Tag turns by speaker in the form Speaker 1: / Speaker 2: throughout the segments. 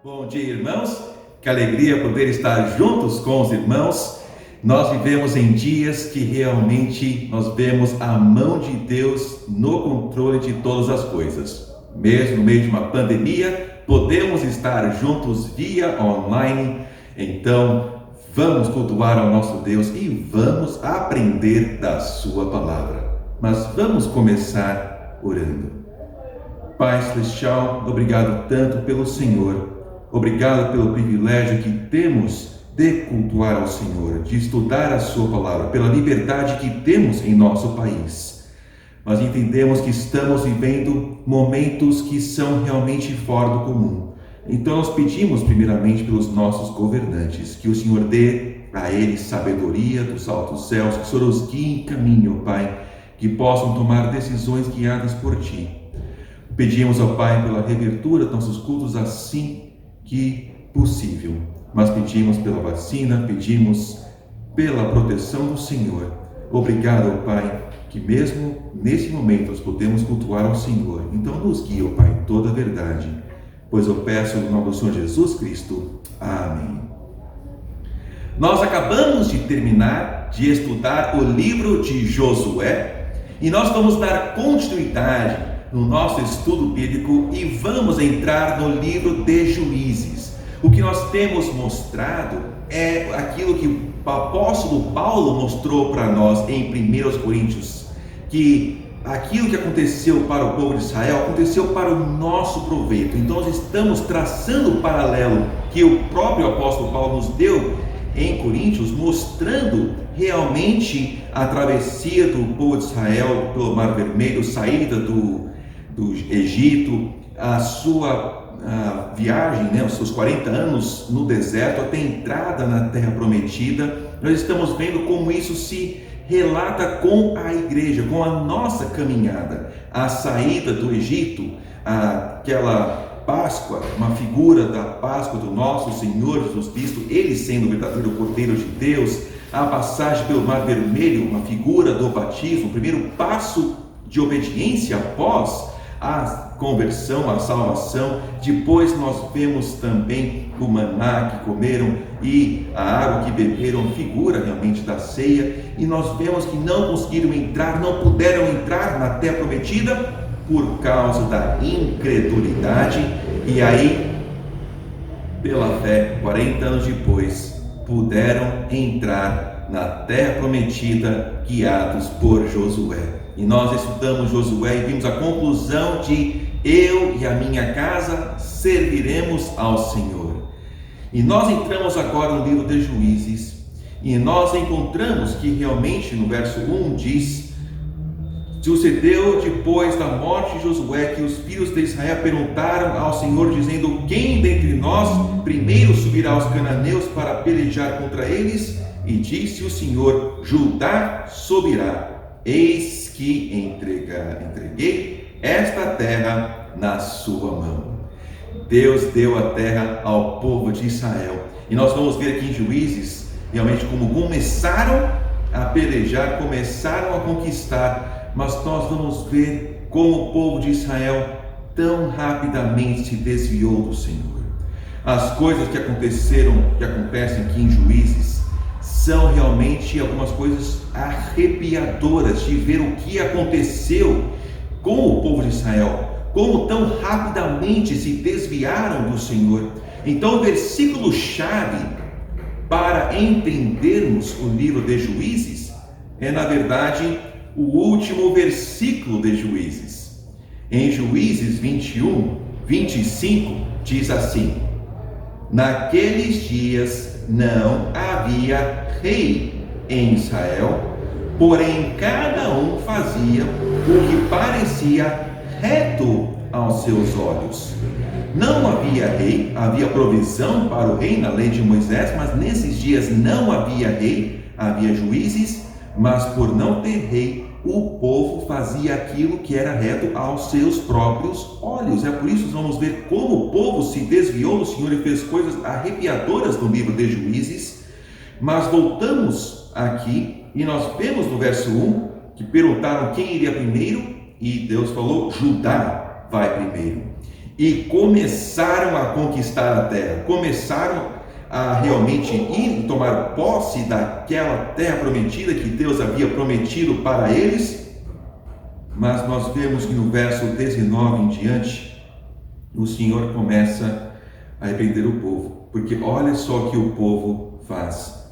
Speaker 1: Bom dia, irmãos. Que alegria poder estar juntos com os irmãos. Nós vivemos em dias que realmente nós vemos a mão de Deus no controle de todas as coisas. Mesmo no meio de uma pandemia, podemos estar juntos via online. Então, vamos cultuar ao nosso Deus e vamos aprender da sua palavra. Mas vamos começar orando. Pai Celestial, obrigado tanto pelo Senhor. Obrigado pelo privilégio que temos de cultuar ao Senhor, de estudar a sua palavra, pela liberdade que temos em nosso país. Nós entendemos que estamos vivendo momentos que são realmente fora do comum. Então nós pedimos primeiramente pelos nossos governantes, que o Senhor dê a eles sabedoria dos altos céus, que o Senhor os guie em caminho, Pai, que possam tomar decisões guiadas por Ti. Pedimos ao Pai pela reabertura dos nossos cultos assim que possível, mas pedimos pela vacina, pedimos pela proteção do Senhor. Obrigado, Pai, que mesmo nesse momento nós podemos cultuar ao Senhor. Então nos guia, Pai, em toda a verdade, pois eu peço no nome do Senhor Jesus Cristo. Amém. Nós acabamos de terminar de estudar o livro de Josué e nós vamos dar continuidade no nosso estudo bíblico e vamos entrar no livro de Juízes. O que nós temos mostrado é aquilo que o apóstolo Paulo mostrou para nós em 1 Coríntios, que aquilo que aconteceu para o povo de Israel aconteceu para o nosso proveito. Então nós estamos traçando o paralelo que o próprio apóstolo Paulo nos deu em Coríntios, mostrando realmente a travessia do povo de Israel pelo Mar Vermelho, saída do Egito, a sua viagem, os seus 40 anos no deserto até a entrada na Terra Prometida. Nós estamos vendo como isso se relata com a igreja, com a nossa caminhada, a saída do Egito, aquela Páscoa, uma figura da Páscoa do nosso Senhor Jesus Cristo, Ele sendo o verdadeiro Cordeiro de Deus, a passagem pelo Mar Vermelho, uma figura do batismo, o primeiro passo de obediência após a conversão, a salvação. Depois nós vemos também o maná que comeram e a água que beberam, figura realmente da ceia, e nós vemos que não conseguiram entrar, não puderam entrar na terra prometida por causa da incredulidade, e aí, pela fé, 40 anos depois, puderam entrar na terra prometida, guiados por Josué. E nós estudamos Josué e vimos a conclusão de eu e a minha casa serviremos ao Senhor. E nós entramos agora no livro de Juízes e nós encontramos que realmente no verso 1 diz: sucedeu depois da morte de Josué que os filhos de Israel perguntaram ao Senhor, dizendo: quem dentre nós primeiro subirá aos cananeus para pelejar contra eles? E disse o Senhor: Judá subirá. Eis que entreguei esta terra na sua mão. Deus deu a terra ao povo de Israel. E nós vamos ver aqui em Juízes, realmente como começaram a pelejar, começaram a conquistar, mas nós vamos ver como o povo de Israel tão rapidamente se desviou do Senhor. As coisas que acontecem aqui em Juízes, são realmente algumas coisas arrepiadoras de ver o que aconteceu com o povo de Israel, como tão rapidamente se desviaram do Senhor. Então o versículo-chave para entendermos o livro de Juízes é, na verdade, o último versículo de Juízes. Em Juízes 21, 25, diz assim: naqueles dias não havia rei em Israel, porém cada um fazia o que parecia reto aos seus olhos. Não havia rei, havia provisão para o rei na lei de Moisés, mas nesses dias não havia rei, havia juízes, mas por não ter rei, o povo fazia aquilo que era reto aos seus próprios olhos. É por isso que vamos ver como o povo se desviou do Senhor e fez coisas arrepiadoras no livro de Juízes. Mas voltamos aqui e nós vemos no verso 1 que perguntaram quem iria primeiro e Deus falou: Judá vai primeiro. e começaram a conquistar a terra, começaram a realmente ir tomar posse daquela terra prometida que Deus havia prometido para eles. Mas nós vemos que no verso 19 em diante, o Senhor começa a repreender o povo, porque olha só o que o povo faz.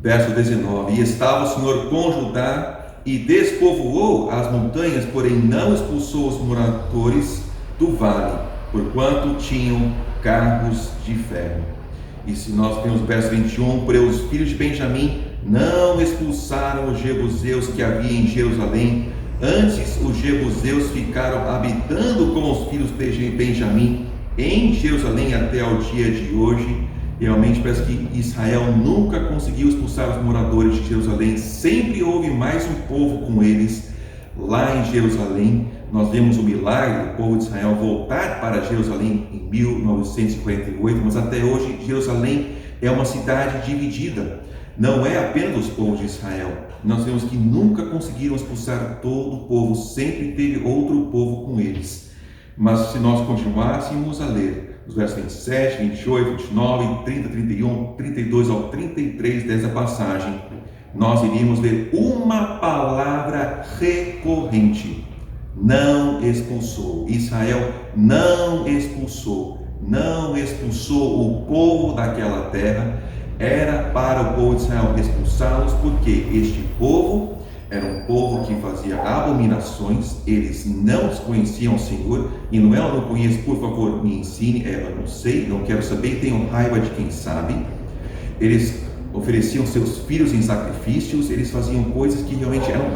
Speaker 1: Verso 19: e estava o Senhor com Judá e despovoou as montanhas, porém não expulsou os moradores do vale, porquanto tinham carros de ferro. E se nós temos o verso 21, porém os filhos de Benjamim não expulsaram os jebuseus que havia em Jerusalém, antes os jebuseus ficaram habitando com os filhos de Benjamim em Jerusalém até ao dia de hoje. Realmente parece que Israel nunca conseguiu expulsar os moradores de Jerusalém, sempre houve mais um povo com eles lá em Jerusalém. Nós vemos o milagre do povo de Israel voltar para Jerusalém em 1948, mas até hoje Jerusalém é uma cidade dividida, não é apenas os povos de Israel. Nós vemos que nunca conseguiram expulsar todo o povo, sempre teve outro povo com eles. Mas se nós continuássemos a ler os versos 27, 28, 29, 30, 31, 32 ao 33 dessa passagem, nós iríamos ver uma palavra recorrente: não expulsou. Israel não expulsou o povo daquela terra. Era para o povo de Israel expulsá-los, porque este povo era um povo que fazia abominações, eles não conheciam o Senhor. E não é, eu não conheço, por favor, me ensine, eu não sei, não quero saber, tenho raiva de quem sabe. Eles ofereciam seus filhos em sacrifícios, eles faziam coisas que realmente eram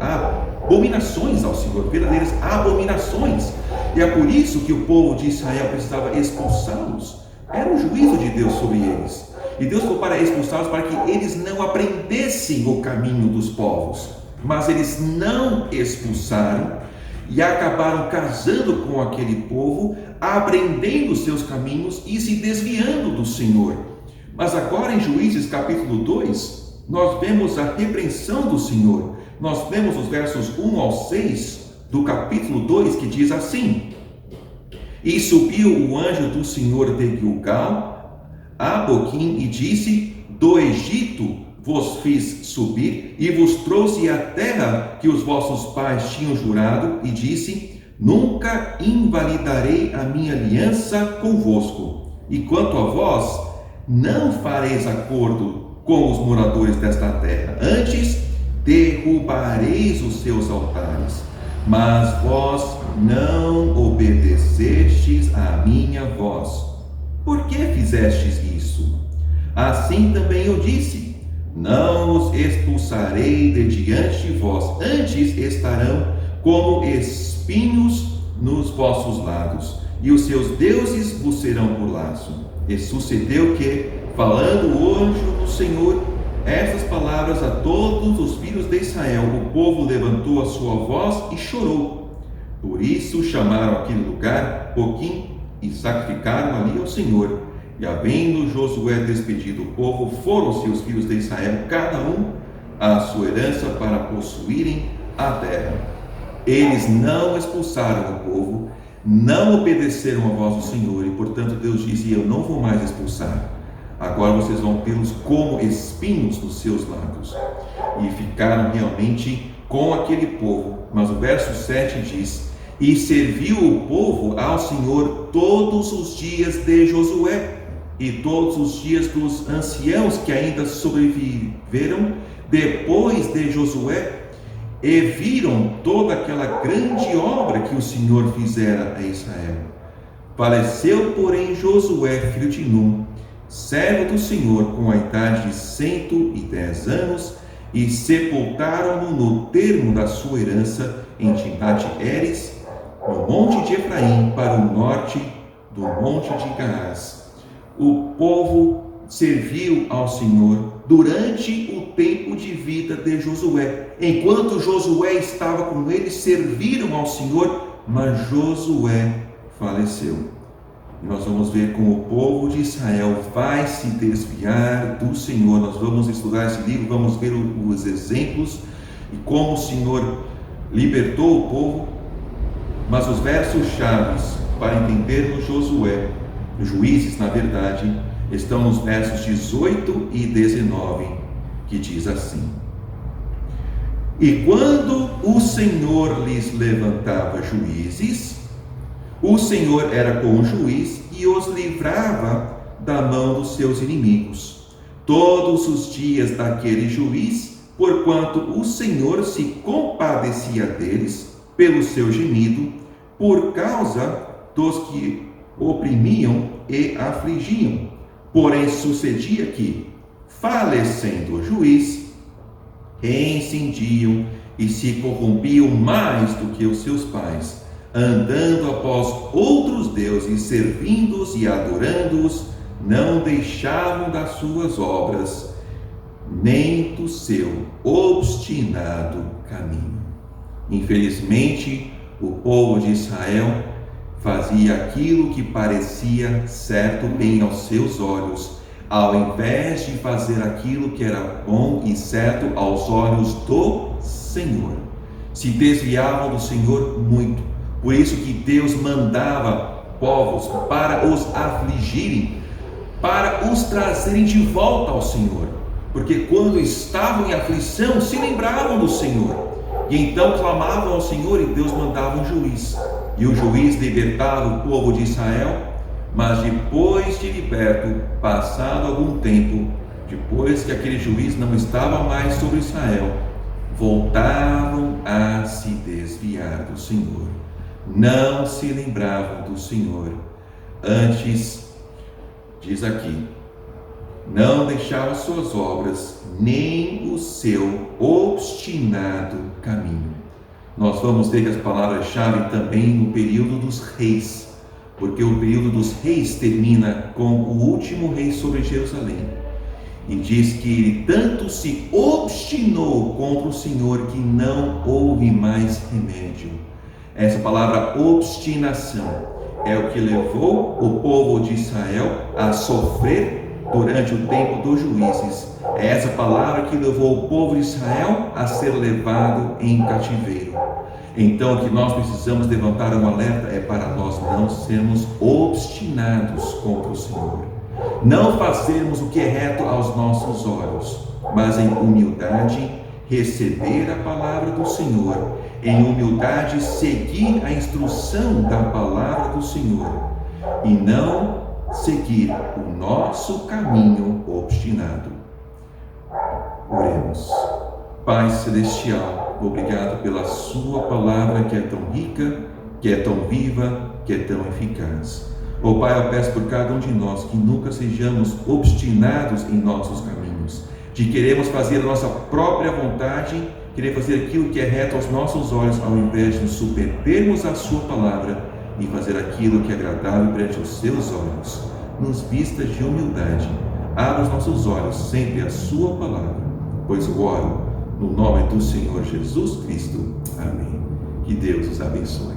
Speaker 1: abominações ao Senhor, verdadeiras abominações. E é por isso que o povo de Israel precisava expulsá-los. Era o juízo de Deus sobre eles. E Deus foi para expulsá-los para que eles não aprendessem o caminho dos povos. Mas eles não expulsaram e acabaram casando com aquele povo, aprendendo os seus caminhos e se desviando do Senhor. Mas agora em Juízes capítulo 2, nós vemos a repreensão do Senhor. Nós vemos os versos 1 ao 6 do capítulo 2, que diz assim: e subiu o anjo do Senhor de Gilgal a Boquim e disse: do Egito vos fiz subir e vos trouxe a terra que os vossos pais tinham jurado, e disse: nunca invalidarei a minha aliança convosco, e quanto a vós, não fareis acordo com os moradores desta terra, antes derrubareis os seus altares. Mas vós não obedecestes à minha voz. Por que fizestes isso? Assim também eu disse: não os expulsarei de diante de vós, antes estarão como espinhos nos vossos lados, e os seus deuses vos serão por laço. E sucedeu que, falando o anjo do Senhor essas palavras a todos os filhos de Israel, o povo levantou a sua voz e chorou. Por isso chamaram aquele lugar Boquim e sacrificaram ali ao Senhor. E havendo Josué despedido o povo, foram-se os filhos de Israel, cada um à sua herança, para possuírem a terra. Eles não expulsaram o povo, não obedeceram à voz do Senhor, e portanto Deus disse: eu não vou mais expulsar. Agora vocês vão tê-los como espinhos nos seus lados. E ficaram realmente com aquele povo. Mas o verso 7 diz: e serviu o povo ao Senhor todos os dias de Josué e todos os dias dos anciãos que ainda sobreviveram depois de Josué, e viram toda aquela grande obra que o Senhor fizera a Israel. Faleceu, porém, Josué, filho de Num, servo do Senhor, com a idade de 110 anos, e sepultaram-no no termo da sua herança em Timnat-Heres, no monte de Efraim, para o norte do monte de Gaás. O povo serviu ao Senhor durante o tempo de vida de Josué. Enquanto Josué estava com eles, serviram ao Senhor, mas Josué faleceu. Nós vamos ver como o povo de Israel vai se desviar do Senhor. Nós vamos estudar esse livro, vamos ver os exemplos e como o Senhor libertou o povo. Mas os versos chaves para entendermos Josué, Juízes, na verdade, estão nos versos 18 e 19, que diz assim: E quando o Senhor lhes levantava juízes, o Senhor era com o juiz e os livrava da mão dos seus inimigos, todos os dias daquele juiz, porquanto o Senhor se compadecia deles pelo seu gemido, por causa dos que oprimiam e afligiam. Porém sucedia que, falecendo o juiz, reincendiam e se corrompiam mais do que os seus pais, andando após outros deuses, servindo-os e adorando-os, não deixavam das suas obras, nem do seu obstinado caminho. Infelizmente, o povo de Israel fazia aquilo que parecia certo bem aos seus olhos, ao invés de fazer aquilo que era bom e certo aos olhos do Senhor. Se desviavam do Senhor muito. Por isso que Deus mandava povos para os afligirem, para os trazerem de volta ao Senhor. Porque quando estavam em aflição, se lembravam do Senhor. E então clamavam ao Senhor e Deus mandava um juiz. E o juiz libertava o povo de Israel, mas depois de liberto, passado algum tempo, depois que aquele juiz não estava mais sobre Israel, voltavam a se desviar do Senhor. Não se lembravam do Senhor. Antes, diz aqui, não deixavam suas obras, nem o seu obstinado caminho. Nós vamos ver as palavras-chave também no período dos reis, porque o período dos reis termina com o último rei sobre Jerusalém. E diz que ele tanto se obstinou contra o Senhor que não houve mais remédio. Essa palavra obstinação é o que levou o povo de Israel a sofrer durante o tempo dos juízes. É essa palavra que levou o povo de Israel a ser levado em cativeiro. Então, o que nós precisamos levantar um alerta é para nós não sermos obstinados contra o Senhor. Não fazermos o que é reto aos nossos olhos, mas em humildade receber a palavra do Senhor, em humildade seguir a instrução da palavra do Senhor e não seguir o nosso caminho obstinado. Oremos. Pai Celestial, obrigado pela sua palavra que é tão rica, que é tão viva, que é tão eficaz. Oh Pai, eu peço por cada um de nós que nunca sejamos obstinados em nossos caminhos, de queremos fazer a nossa própria vontade, querer fazer aquilo que é reto aos nossos olhos, ao invés de nos submetermos à sua palavra e fazer aquilo que é agradável perante os seus olhos. Nos vistas de humildade, abra os nossos olhos sempre à sua palavra, pois eu oro no nome do Senhor Jesus Cristo. Amém. Que Deus os abençoe.